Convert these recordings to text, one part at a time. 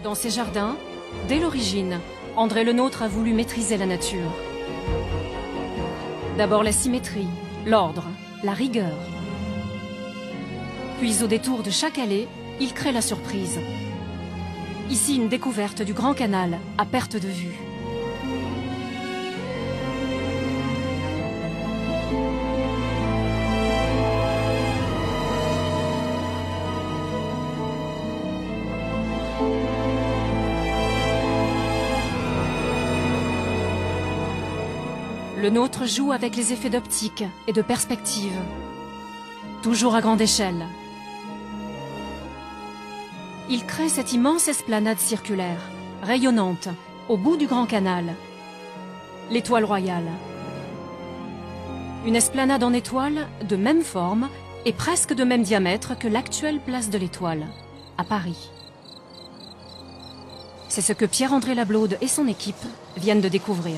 Dans ses jardins, dès l'origine, André Le Nôtre a voulu maîtriser la nature. D'abord la symétrie, l'ordre, la rigueur. Puis au détour de chaque allée, il crée la surprise. Ici, une découverte du Grand Canal à perte de vue. Le Nôtre joue avec les effets d'optique et de perspective, toujours à grande échelle. Il crée cette immense esplanade circulaire, rayonnante, au bout du Grand Canal, l'Étoile Royale. Une esplanade en étoile de même forme et presque de même diamètre que l'actuelle place de l'Étoile, à Paris. C'est ce que Pierre-André Lablaude et son équipe viennent de découvrir.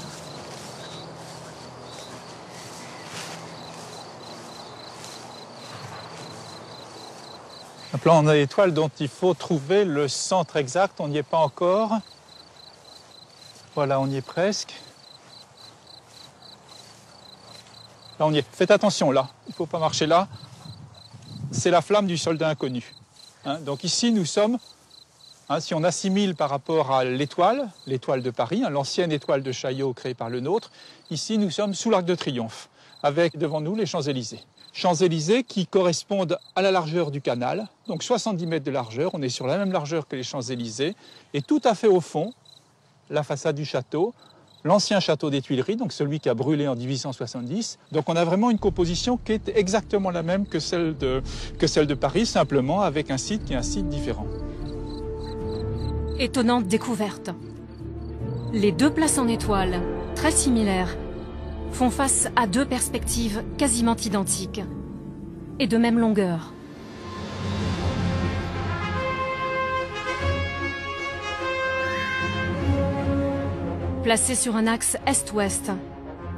Un plan en étoile dont il faut trouver le centre exact. On n'y est pas encore. Voilà, on y est presque. Là, on y est. Faites attention, là. Il ne faut pas marcher là. C'est la flamme du soldat inconnu. Donc ici, nous sommes, si on assimile par rapport à l'étoile de Paris, l'ancienne étoile de Chaillot créée par Le Nôtre, ici, nous sommes sous l'Arc de Triomphe, avec devant nous les Champs-Élysées. Champs-Élysées qui correspondent à la largeur du canal, donc 70 mètres de largeur, on est sur la même largeur que les Champs-Élysées, et tout à fait au fond, la façade du château, l'ancien château des Tuileries, donc celui qui a brûlé en 1870. Donc on a vraiment une composition qui est exactement la même que celle de Paris, simplement avec un site qui est un site différent. Étonnante découverte. Les deux places en étoile, très similaires, font face à deux perspectives quasiment identiques et de même longueur. Placées sur un axe est-ouest,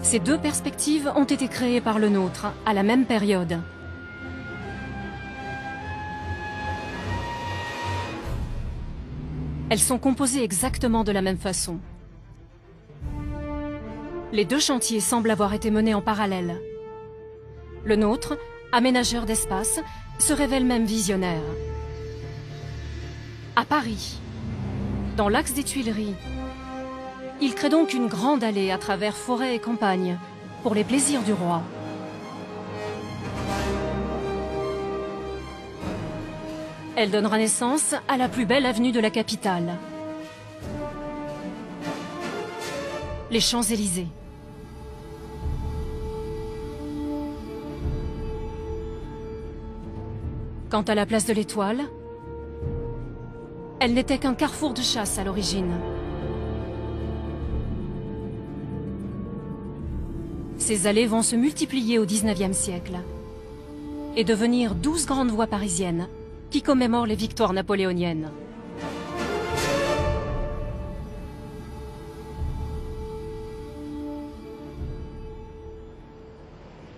ces deux perspectives ont été créées par Le Nôtre à la même période. Elles sont composées exactement de la même façon. Les deux chantiers semblent avoir été menés en parallèle. Le Nôtre, aménageur d'espace, se révèle même visionnaire. À Paris, dans l'axe des Tuileries, il crée donc une grande allée à travers forêt et campagne pour les plaisirs du roi. Elle donnera naissance à la plus belle avenue de la capitale, les Champs-Élysées. Quant à la place de l'Étoile, elle n'était qu'un carrefour de chasse à l'origine. Ces allées vont se multiplier au XIXe siècle et devenir 12 grandes voies parisiennes qui commémorent les victoires napoléoniennes.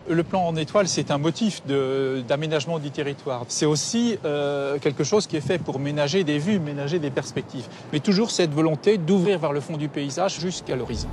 Le plan en étoile, c'est un motif d'aménagement du territoire. C'est aussi quelque chose qui est fait pour ménager des vues, ménager des perspectives. Mais toujours cette volonté d'ouvrir vers le fond du paysage jusqu'à l'horizon.